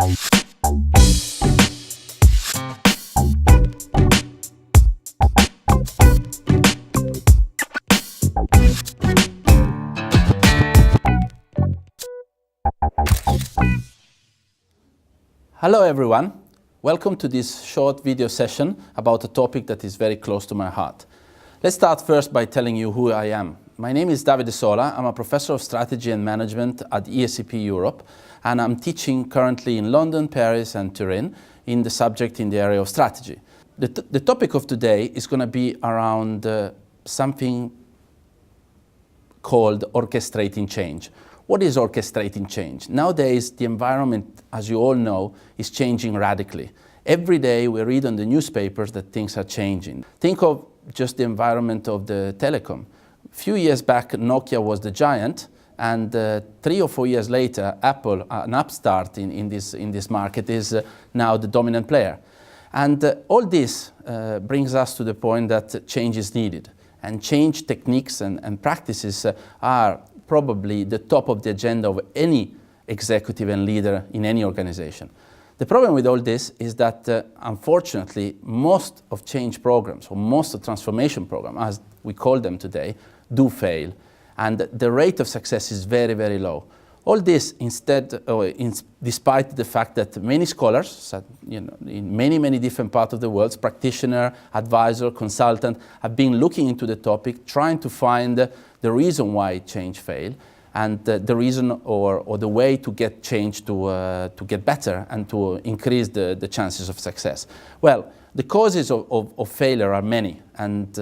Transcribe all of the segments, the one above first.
Hello everyone, welcome to this short video session about a topic that is very close to my heart. Let's start first by telling you who I am. My name is Davide Sola, I'm a professor of strategy and management at ESCP Europe, and I'm teaching currently in London, Paris and Turin in the subject in the area of strategy. The topic of today is going to be around something called orchestrating change. What is orchestrating change? Nowadays, the environment, as you all know, is changing radically. Every day we read on the newspapers that things are changing. Think of just the environment of the telecom. A few years back, Nokia was the giant, and 3 or 4 years later, Apple, an upstart in this market, is now the dominant player. And all this brings us to the point that change is needed. And change techniques and practices are probably the top of the agenda of any executive and leader in any organization. The problem with all this is that, unfortunately, most of change programs, or most of transformation programs, as we call them today, do fail. And the rate of success is very, very low. All this, despite the fact that many scholars, in many different parts of the world, practitioner, advisor, consultant, have been looking into the topic, trying to find the reason why change failed, and the reason or the way to get change to get better and to increase the chances of success. Well, the causes of failure are many, and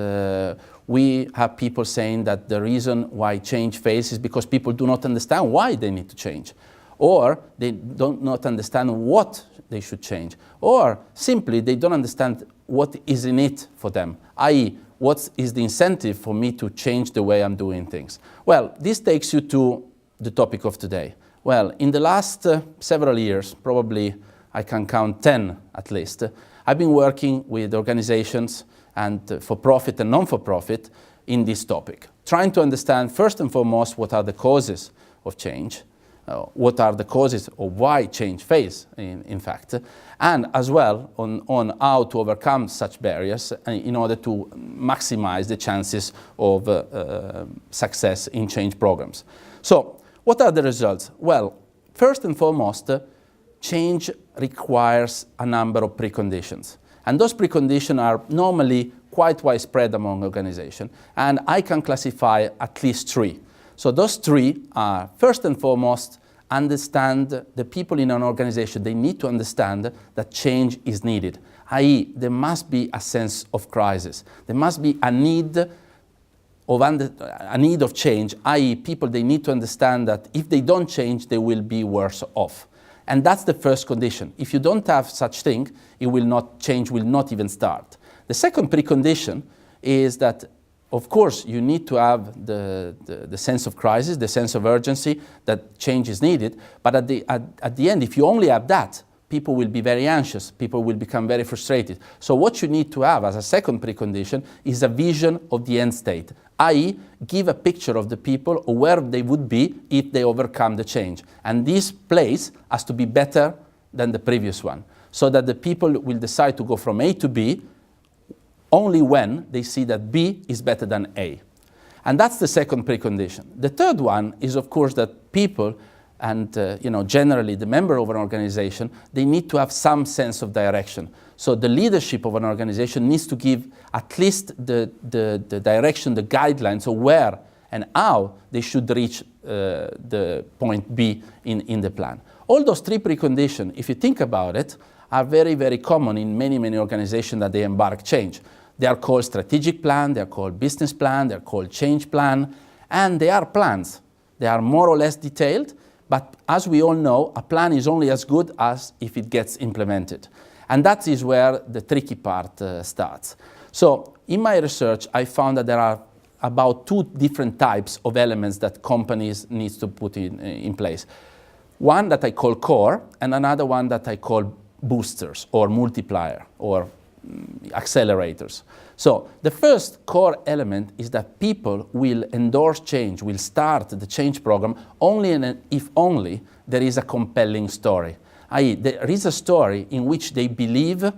we have people saying that the reason why change fails is because people do not understand why they need to change, or they do not understand what they should change, or simply they don't understand what is in it for them, i.e., what is the incentive for me to change the way I'm doing things. Well, this takes you to the topic of today. Well, in the last several years, probably I can count 10 at least, I've been working with organizations and for-profit and non-for-profit in this topic, trying to understand first and foremost what are the causes of change, what are the causes of why change fails, in fact, and as well on how to overcome such barriers in order to maximize the chances of success in change programs. So, what are the results? Well, first and foremost, change requires a number of preconditions. And those preconditions are normally quite widespread among organizations. And I can classify at least 3. So those 3 are, first and foremost, understand the people in an organization. They need to understand that change is needed, i.e., there must be a sense of crisis. There must be a need of change, i.e., people, they need to understand that if they don't change, they will be worse off. And that's the first condition. If you don't have such thing, change will not even start. The second precondition is that, of course, you need to have the sense of crisis, the sense of urgency that change is needed. But at the end, if you only have that, people will be very anxious. People will become very frustrated. So what you need to have as a second precondition is a vision of the end state, i.e., give a picture of the people or where they would be if they overcome the change. And this place has to be better than the previous one, so that the people will decide to go from A to B only when they see that B is better than A. And that's the second precondition. The third one is, of course, that people and generally the member of an organization, they need to have some sense of direction. So the leadership of an organization needs to give at least the direction, the guidelines of where and how they should reach the point B in the plan. All those 3 preconditions, if you think about it, are very, very common in many organizations that they embark change. They are called strategic plan, they are called business plan, they are called change plan, and they are plans. They are more or less detailed, but as we all know, a plan is only as good as if it gets implemented. And that is where the tricky part starts. So in my research, I found that there are about 2 different types of elements that companies need to put in place. One that I call core, and another one that I call boosters or multiplier or accelerators. So the first core element is that people will endorse change, will start the change program only if only there is a compelling story. i.e. there is a story in which they believe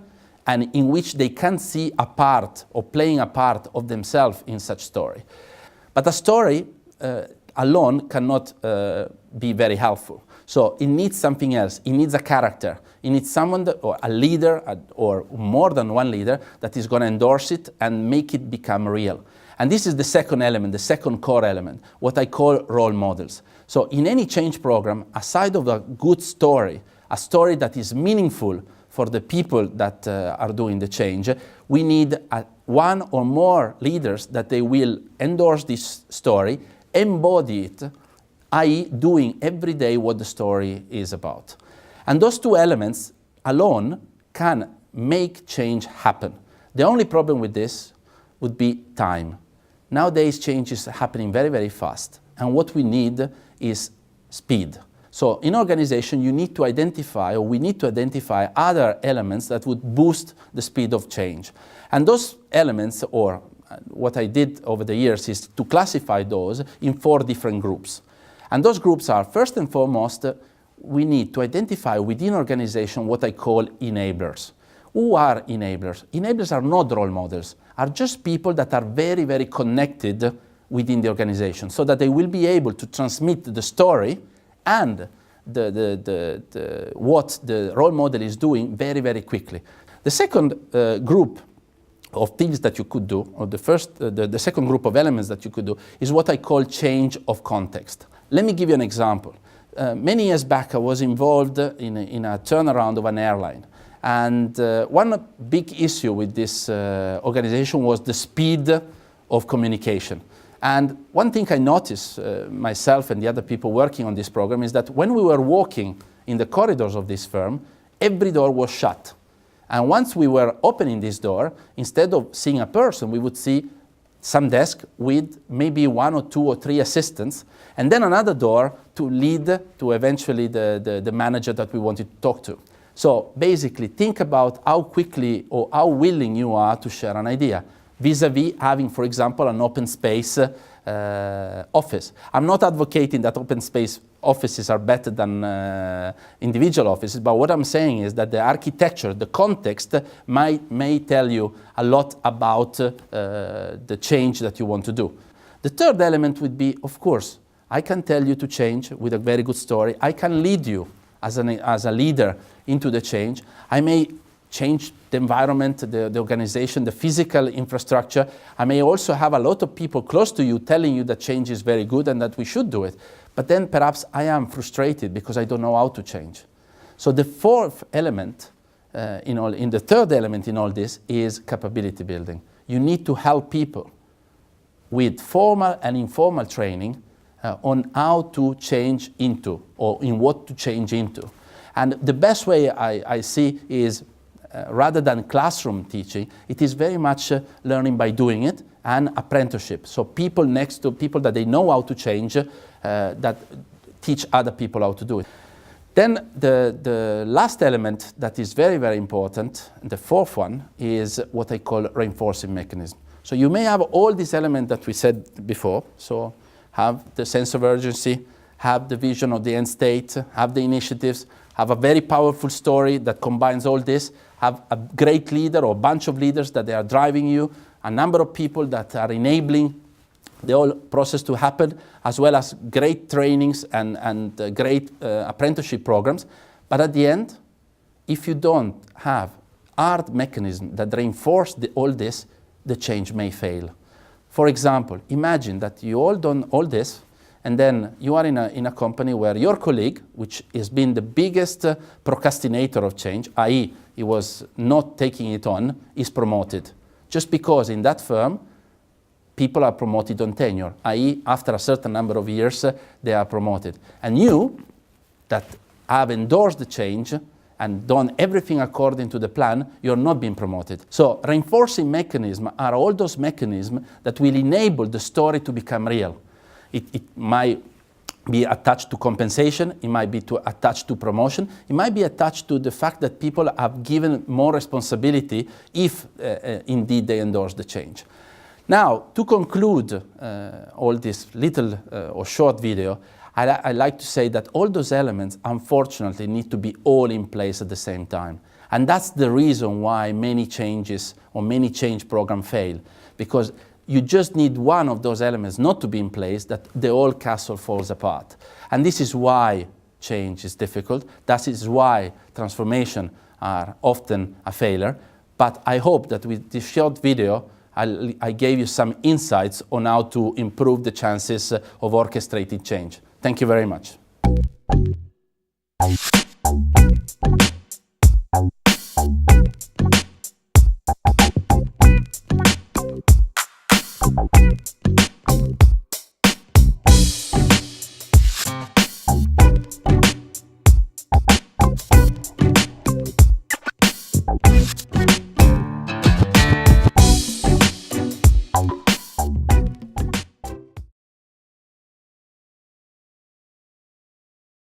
and in which they can see a part or playing a part of themselves in such story. But a story alone cannot be very helpful. So it needs something else. It needs a character. It needs someone or a leader or more than one leader that is going to endorse it and make it become real. And this is the second element, the second core element, what I call role models. So in any change program, aside of a good story, a story that is meaningful for the people that are doing the change, we need one or more leaders that they will endorse this story, embody it, i.e. doing every day what the story is about. And those two elements alone can make change happen. The only problem with this would be time. Nowadays, change is happening very, very fast. And what we need is speed. So in organization, you need to identify, or we need to identify other elements that would boost the speed of change. And those elements, or what I did over the years, is to classify those in 4 different groups. And those groups are, first and foremost, we need to identify within organization what I call enablers. Who are enablers? Enablers are not role models, are just people that are very, very connected within the organization, so that they will be able to transmit the story and what the role model is doing very, very quickly. The second group of things that you could do, or the second group of elements that you could do, is what I call change of context. Let me give you an example. Many years back, I was involved in a turnaround of an airline. And one big issue with this organization was the speed of communication. And one thing I noticed myself and the other people working on this program is that when we were walking in the corridors of this firm, every door was shut. And once we were opening this door, instead of seeing a person, we would see some desk with maybe 1 or 2 or 3 assistants, and then another door to lead to eventually the manager that we wanted to talk to. So basically, think about how quickly or how willing you are to share an idea, vis-a-vis having, for example, an open space office. I'm not advocating that open space offices are better than individual offices, but what I'm saying is that the architecture, the context, may tell you a lot about the change that you want to do. The third element would be, of course, I can tell you to change with a very good story. I can lead you as a leader into the change. I may change the environment, the organization, the physical infrastructure. I may also have a lot of people close to you telling you that change is very good and that we should do it. But then perhaps I am frustrated because I don't know how to change. So the fourth element, in the third element in all this, is capability building. You need to help people with formal and informal training on how to change into, or in what to change into. And the best way I see is, rather than classroom teaching, it is very much learning by doing it and apprenticeship. So people next to people that they know how to change, that teach other people how to do it. Then the last element that is very, very important, the fourth one, is what I call reinforcing mechanism. So you may have all these elements that we said before. So have the sense of urgency, have the vision of the end state, have the initiatives, have a very powerful story that combines all this, have a great leader or a bunch of leaders that they are driving you, a number of people that are enabling the whole process to happen, as well as great trainings and great apprenticeship programs. But at the end, if you don't have hard mechanisms that reinforce all this, the change may fail. For example, imagine that you all done all this, and then you are in a company where your colleague, which has been the biggest procrastinator of change, i.e. he was not taking it on, is promoted. Just because in that firm, people are promoted on tenure, i.e. after a certain number of years, they are promoted. And you, that have endorsed the change and done everything according to the plan, you're not being promoted. So reinforcing mechanisms are all those mechanisms that will enable the story to become real. It might be attached to compensation, it might be attached to promotion, it might be attached to the fact that people have given more responsibility if indeed they endorse the change. Now, to conclude all this little or short video, I like to say that all those elements, unfortunately, need to be all in place at the same time. And that's the reason why many changes or many change programs fail, because you just need one of those elements not to be in place, that the whole castle falls apart. And this is why change is difficult. That is why transformation are often a failure. But I hope that with this short video, I gave you some insights on how to improve the chances of orchestrating change. Thank you very much.